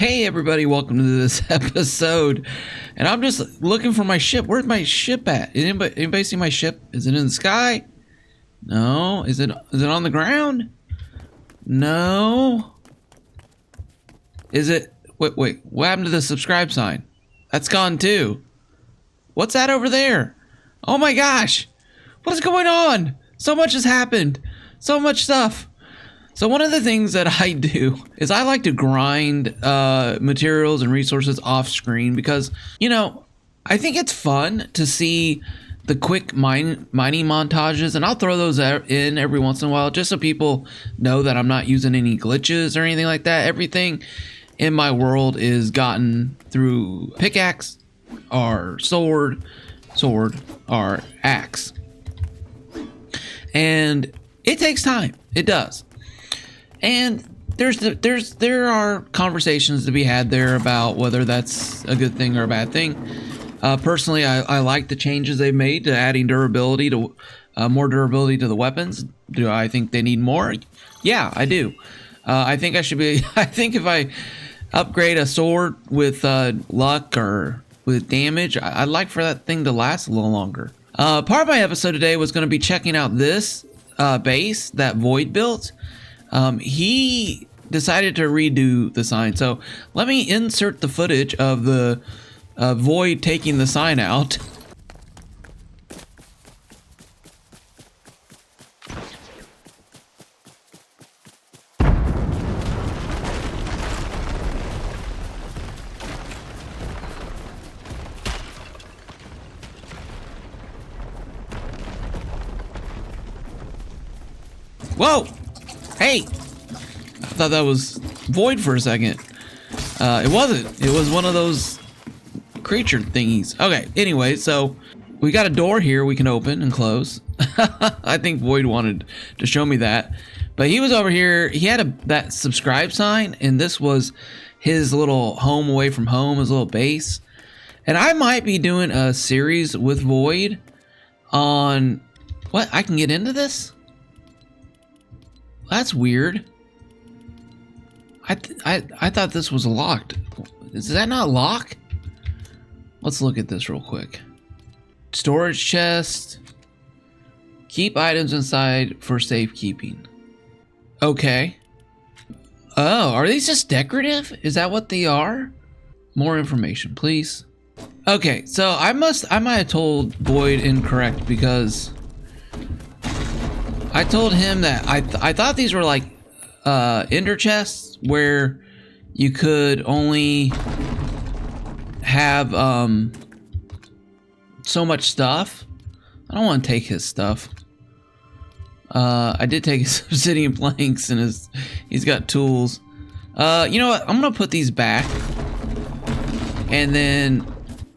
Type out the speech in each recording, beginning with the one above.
Hey everybody, welcome to this episode. And I'm just looking for my ship. Where's my ship at? Anybody see my ship? Is it in the sky? No. Is it on the ground? No. Is it? Wait. What happened to the subscribe sign? That's gone too. What's that over there? Oh my gosh. What's going on? So much has happened. So much stuff. So one of the things that I do is I like to grind materials and resources off screen because, you know, I think it's fun to see the quick mining montages, and I'll throw those in every once in a while just so people know that I'm not using any glitches or anything like that. Everything in my world is gotten through pickaxe or sword or axe. And it takes time. It does. And there are conversations to be had there about whether that's a good thing or a bad thing. Personally, I like the changes they've made to adding durability to more durability to the weapons. Do I think they need more? Yeah, I do. I think I should be. I think if I upgrade a sword with luck or with damage, I'd like for that thing to last a little longer. Part of my episode today was going to be checking out this base that Void built. He decided to redo the sign, so let me insert the footage of the Void taking the sign out. Whoa! Hey! I thought that was Void for a second. It wasn't. It was one of those creature thingies. Okay, anyway, so we got a door here we can open and close. I think Void wanted to show me that. But he was over here. He had that subscribe sign, and this was his little home away from home, his little base. And I might be doing a series with Void on... What? I can get into this? That's weird. I thought this was locked. Is that not locked? Let's look at this real quick. Storage chest. Keep items inside for safekeeping. Okay. Oh, are these just decorative? Is that what they are? More information, please. Okay, so I might have told Void incorrect because I told him that I thought these were like ender chests where you could only have so much stuff. I don't want to take his stuff. I did take his obsidian planks and he's got tools. You know what? I'm gonna put these back, and then,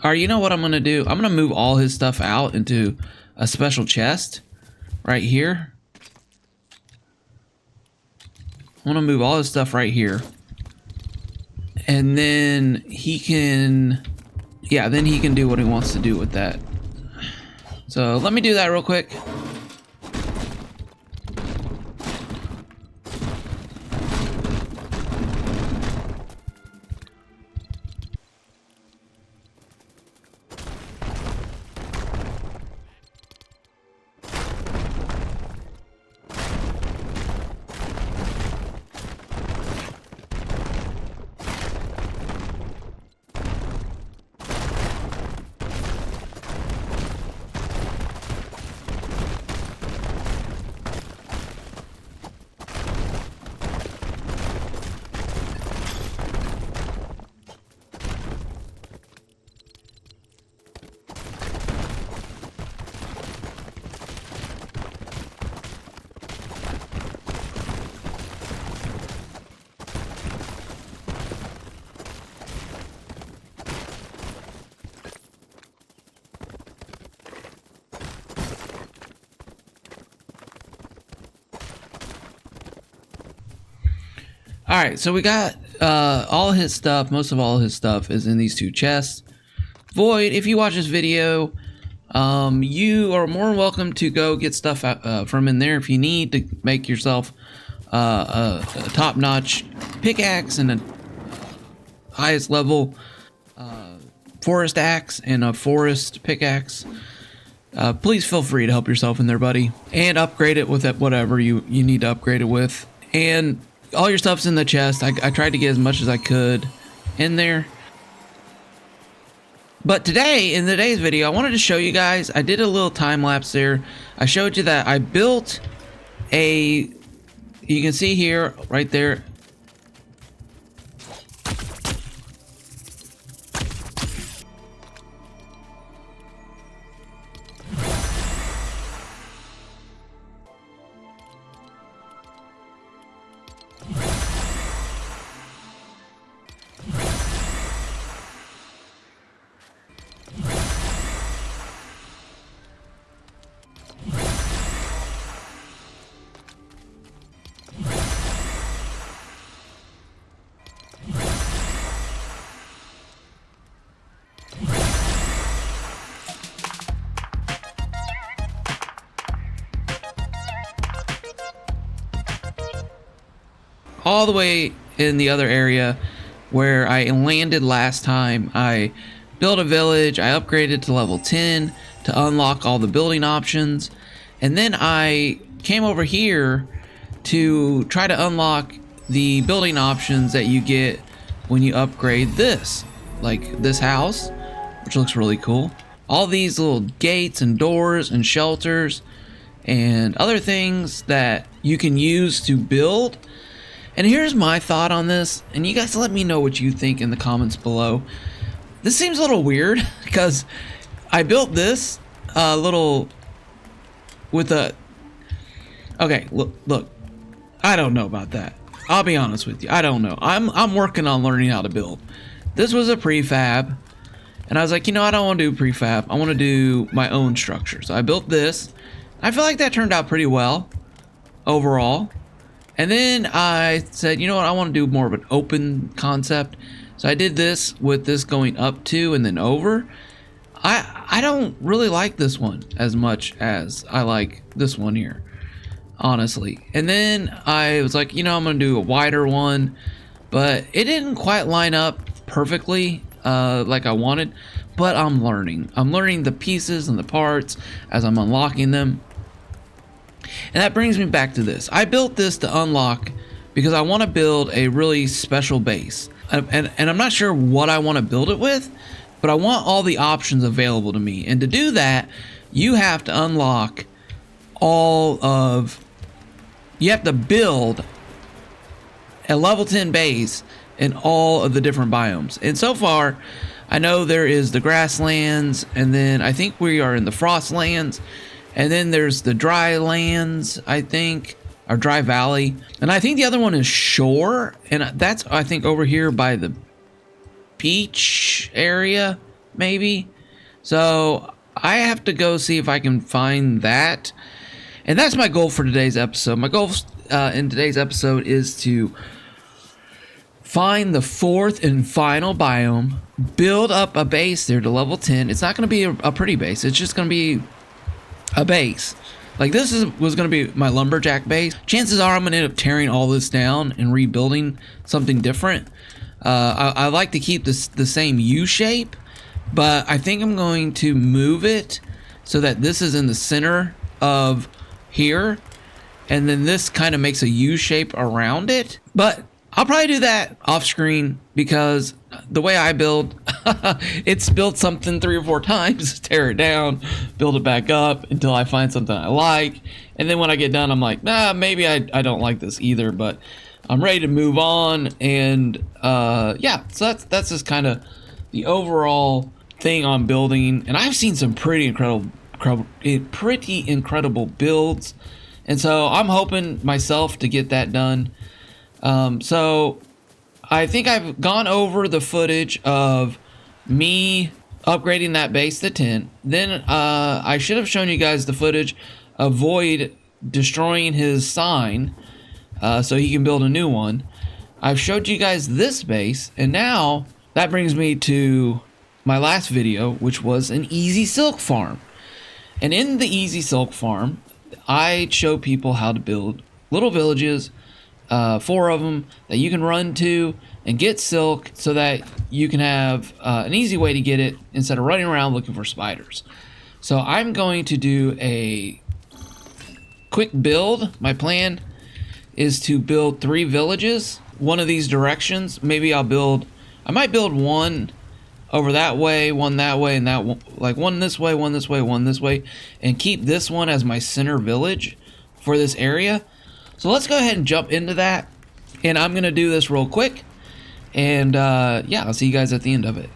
or you know what I'm gonna do? I'm gonna move all his stuff out into a special chest right here. I want to move all his stuff right here. And then he can... Yeah, then he can do what he wants to do with that. So let me do that real quick. Alright, so we got all his stuff. Most of all his stuff is in these two chests. Void, if you watch this video, you are more than welcome to go get stuff from in there if you need to make yourself a top-notch pickaxe and highest level forest axe and a forest pickaxe. Please feel free to help yourself in there, buddy, and upgrade it with whatever you need to upgrade it with. And all your stuff's in the chest. I tried to get as much as I could in there. But today, in today's video, I wanted to show you guys, I did a little time lapse there. I showed you that I built you can see here, right there, all the way in the other area where I landed last time. I built a village, I upgraded to level 10 to unlock all the building options, and then I came over here to try to unlock the building options that you get when you upgrade this, like this house, which looks really cool. All these little gates and doors and shelters and other things that you can use to build. And here's my thought on this, and you guys let me know what you think in the comments below. This seems a little weird because I built this little with a... Okay, look, I don't know about that. I'll be honest with you, I don't know. I'm working on learning how to build. This was a prefab, and I was like, you know, I don't want to do prefab. I want to do my own structure. So I built this. I feel like that turned out pretty well overall. And then I said, you know what, I want to do more of an open concept. So I did this with this going up to and then over. I don't really like this one as much as I like this one here, honestly. And then I was like, you know, I'm going to do a wider one, but it didn't quite line up perfectly like I wanted. But I'm learning. I'm learning the pieces and the parts as I'm unlocking them. And that brings me back to this. I built this to unlock because I want to build a really special base. And I'm not sure what I want to build it with, but I want all the options available to me. And to do that, you have to unlock you have to build a level 10 base in all of the different biomes. And so far, I know there is the grasslands, and then I think we are in the frostlands. And then there's the dry lands, I think, or dry valley. And I think the other one is shore. And that's, I think, over here by the beach area, maybe. So I have to go see if I can find that. And that's my goal for today's episode. My goal in today's episode is to find the fourth and final biome, build up a base there to level 10. It's not going to be a pretty base. It's just going to be a base. Like this was going to be my lumberjack base. Chances are I'm going to end up tearing all this down and rebuilding something different. I like to keep the same U shape, but I think I'm going to move it so that this is in the center of here, and then this kind of makes a U shape around it. But I'll probably do that off screen because the way I build, it's built something 3 or 4 times, tear it down, build it back up until I find something I like. And then when I get done, I'm like, nah, maybe I don't like this either, but I'm ready to move on. And yeah, so that's just kind of the overall thing on building. And I've seen some pretty incredible builds. And so I'm hoping myself to get that done. So I think I've gone over the footage of me upgrading that base to 10. Then I should have shown you guys the footage of Void destroying his sign so he can build a new one. I've showed you guys this base, and now that brings me to my last video, which was an easy silk farm. And in the easy silk farm, I show people how to build little villages, 4 of them that you can run to and get silk so that you can have an easy way to get it instead of running around looking for spiders. So I'm going to do a quick build. My plan is to build 3 villages, one of these directions. Maybe I might build one over that way, one that way, and that one, like one this way, one this way, one this way, and keep this one as my center village for this area. So let's go ahead and jump into that, and I'm gonna do this real quick, and yeah, I'll see you guys at the end of it.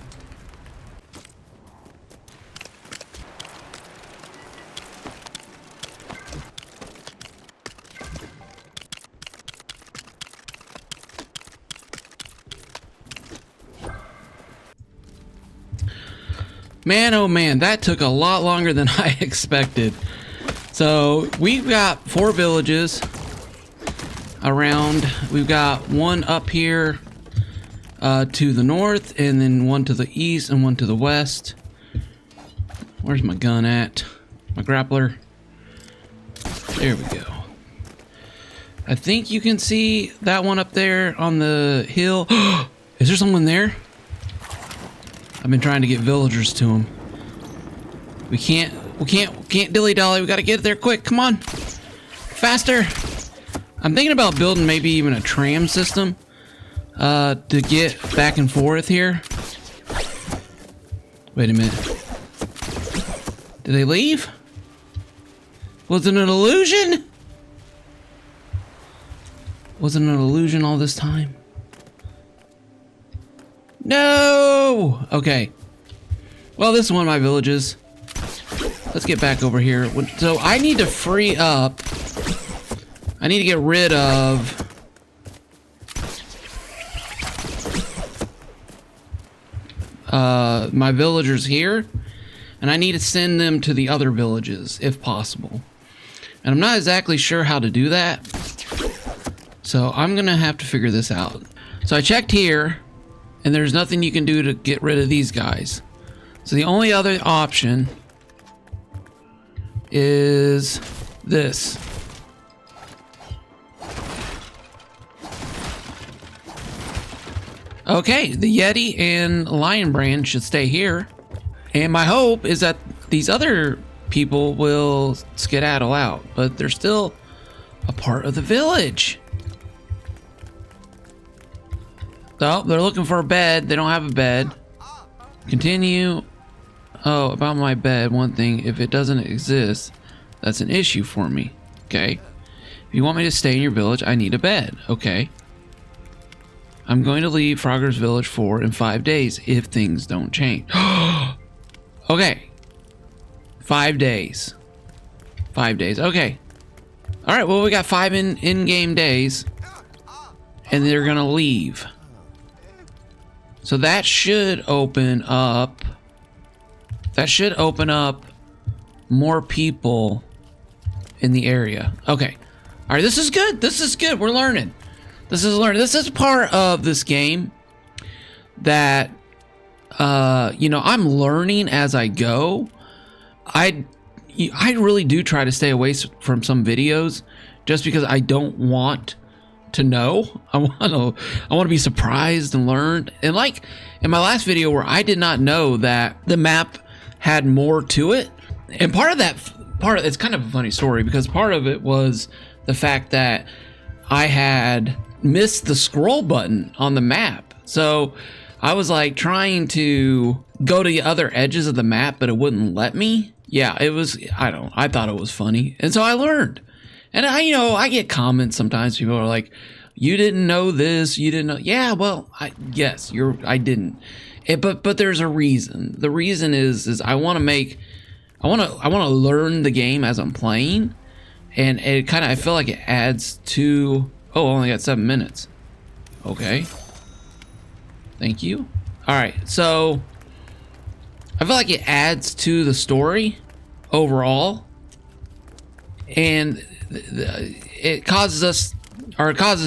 Man, oh man, that took a lot longer than I expected. So we've got 4 villages around. We've got one up here to the north, and then one to the east and one to the west. Where's my gun at? My grappler. There we go. I think you can see that one up there on the hill. Is there someone there? I've been trying to get villagers to him. We can't dilly-dally. We gotta get there quick. Come on. Faster. I'm thinking about building maybe even a tram system to get back and forth here. Wait a minute. Did they leave? Was it an illusion? Was it an illusion all this time? No! Okay. Well, this is one of my villages. Let's get back over here. So I need to free up. I need to get rid of my villagers here. And I need to send them to the other villages, if possible. And I'm not exactly sure how to do that. So I'm going to have to figure this out. So I checked here. And there's nothing you can do to get rid of these guys. So the only other option is this. Okay, the Yeti and Lion Brand should stay here. And my hope is that these other people will skedaddle out, but they're still a part of the village. Oh, they're looking for a bed. They don't have a bed. Continue. Oh, about my bed, one thing. If it doesn't exist, that's an issue for me. Okay. If you want me to stay in your village, I need a bed. Okay. I'm going to leave Frogger's village in 5 days if things don't change. Okay. 5 days. 5 days. Okay. All right. Well, we got 5 in-game days, and they're gonna leave. So that should open up. That should open up more people in the area. Okay. All right. This is good. This is good. We're learning. This is learning. This is part of this game that, you know, I'm learning as I go. I really do try to stay away from some videos just because I don't want to know. I want to be surprised and learned. And like in my last video where I did not know that the map had more to it. And it's kind of a funny story because part of it was the fact that I had missed the scroll button on the map. So I was like trying to go to the other edges of the map, but it wouldn't let me. Yeah, it was, I thought it was funny. And so I learned. And I get comments sometimes. People are like, you didn't know this, you didn't know. Yeah, well, I didn't. But there's a reason. The reason is I want to learn the game as I'm playing. And it kind of, I feel like it adds to, oh, I only got 7 minutes. Okay. Thank you. All right. So I feel like it adds to the story overall. And it causes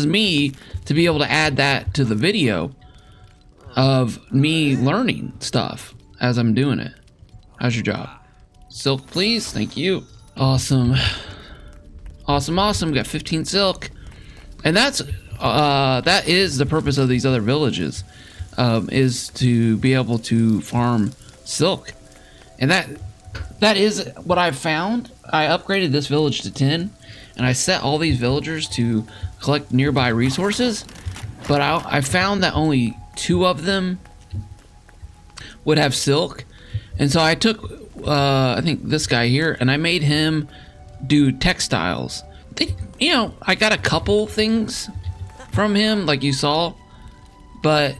me to be able to add that to the video of me learning stuff as I'm doing it. How's your job? Silk, please. Thank you. Awesome. Awesome. Got 15 silk. And that's that is the purpose of these other villages, is to be able to farm silk. And that is what I've found. I upgraded this village to 10, and I set all these villagers to collect nearby resources, but I found that only 2 of them would have silk. And so I took, I think this guy here, and I made him do textiles. You know, I got a couple things from him, like you saw, but,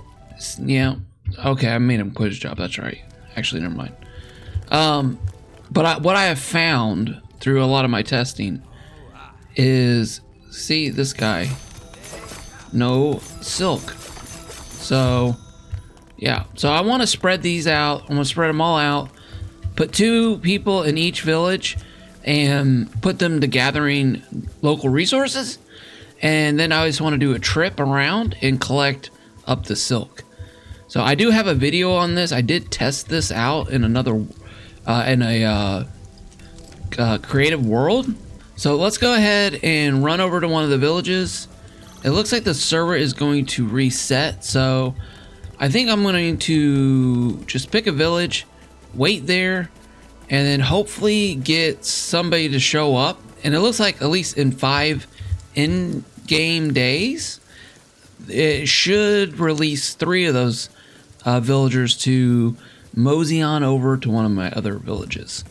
you know, okay, I made him quit his job, that's right. Actually, never mind. But what I have found through a lot of my testing is, see this guy, no silk. So, yeah, so I want to spread these out. I'm going to spread them all out, put 2 people in each village, and put them to gathering local resources. And then I just want to do a trip around and collect up the silk. So I do have a video on this. I did test this out in another, creative world. So let's go ahead and run over to one of the villages. It looks like the server is going to reset. So I think I'm going to just pick a village, wait there, and then hopefully get somebody to show up. And it looks like at least in 5 in-game days, it should release 3 of those villagers to mosey on over to one of my other villages.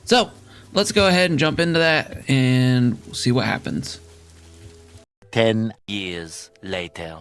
So let's go ahead and jump into that and see what happens. 10 years later.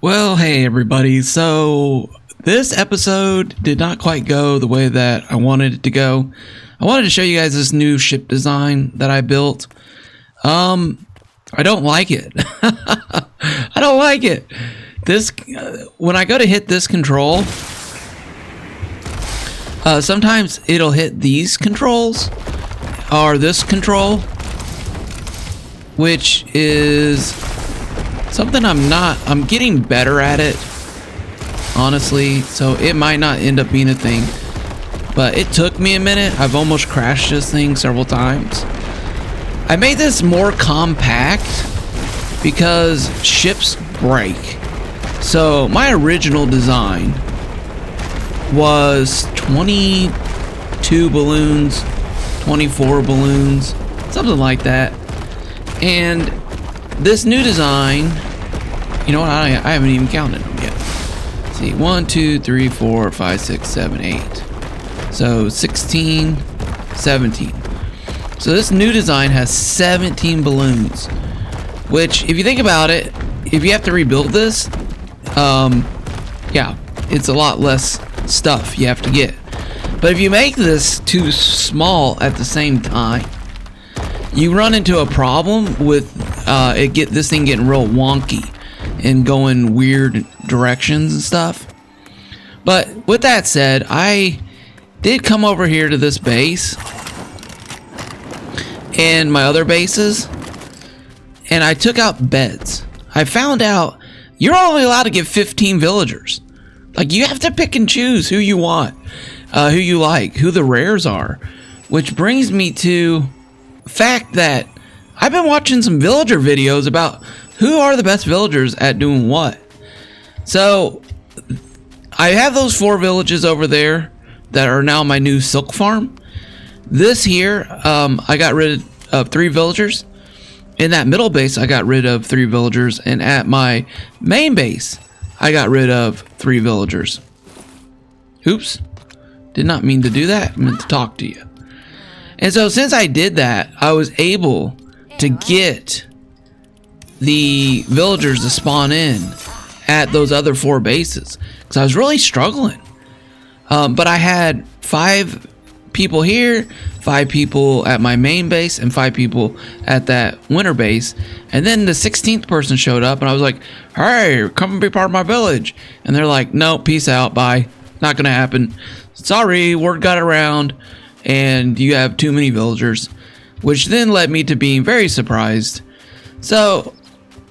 Well, hey everybody, so this episode did not quite go the way that I wanted it to go. I wanted to show you guys this new ship design that I built. I don't like it. I don't like it. This, when I go to hit this control, sometimes it'll hit these controls, or this control, which is something I'm getting better at it, honestly, so it might not end up being a thing, but it took me a minute. I've almost crashed this thing several times. I made this more compact because ships break. So my original design was 22 balloons, 24 balloons, something like that. And this new design, you know what, I haven't even counted them yet. Let's see, 1, 2, 3, 4, 5, 6, 7, 8. So 16, 17. So this new design has 17 balloons, which if you think about it, if you have to rebuild this, yeah, it's a lot less stuff you have to get. But if you make this too small at the same time, you run into a problem with this thing getting real wonky and going weird directions and stuff. But with that said, I did come over here to this base and my other bases, and I took out beds. I found out you're only allowed to get 15 villagers. Like, you have to pick and choose who you want, who you like, who the rares are. Which brings me to the fact that I've been watching some villager videos about who are the best villagers at doing what. So I have those 4 villages over there that are now my new silk farm. This here, I got rid of 3 villagers. In that middle base, I got rid of 3 villagers. And at my main base, I got rid of 3 villagers. Oops. Did not mean to do that. I meant to talk to you. And so since I did that, I was able to get the villagers to spawn in at those other 4 bases because I was really struggling. But I had 5 people here, 5 people at my main base, and 5 people at that winter base. And then the 16th person showed up, and I was like, "Hey, come and be part of my village." And they're like, "No, peace out, bye. Not gonna happen. Sorry, word got around, and you have too many villagers," which then led me to being very surprised. So,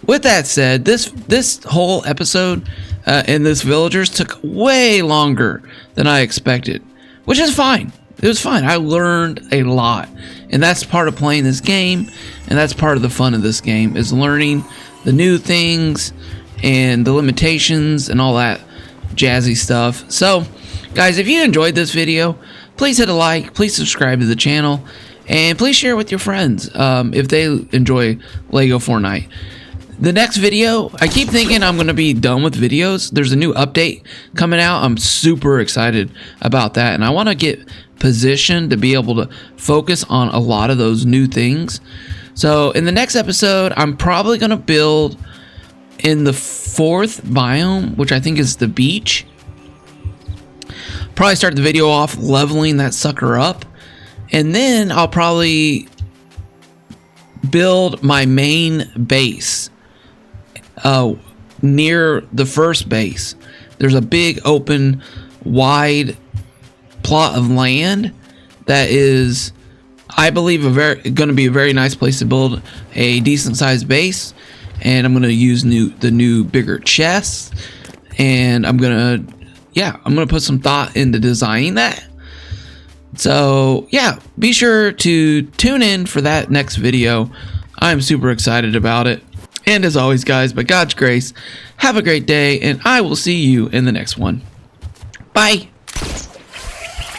with that said, this whole episode and this villagers took way longer than I expected, which is fine. It was fine. I learned a lot, and that's part of playing this game, and that's part of the fun of this game, is learning the new things and the limitations and all that jazzy stuff. So, guys, if you enjoyed this video, please hit a like, please subscribe to the channel, and please share it with your friends if they enjoy Lego Fortnite. The next video, I keep thinking I'm going to be done with videos. There's a new update coming out. I'm super excited about that, and I want to get positioned to be able to focus on a lot of those new things. So in the next episode, I'm probably going to build in the 4th biome, which I think is the beach. Probably start the video off leveling that sucker up, and then I'll probably build my main base near the first base. There's a big open wide plot of land that is, I believe, going to be a very nice place to build a decent sized base. And I'm going to use the new bigger chests, and I'm going to put some thought into designing that. So yeah, be sure to tune in for that next video. I'm super excited about it. And as always, guys, by God's grace, have a great day, and I will see you in the next one. Bye.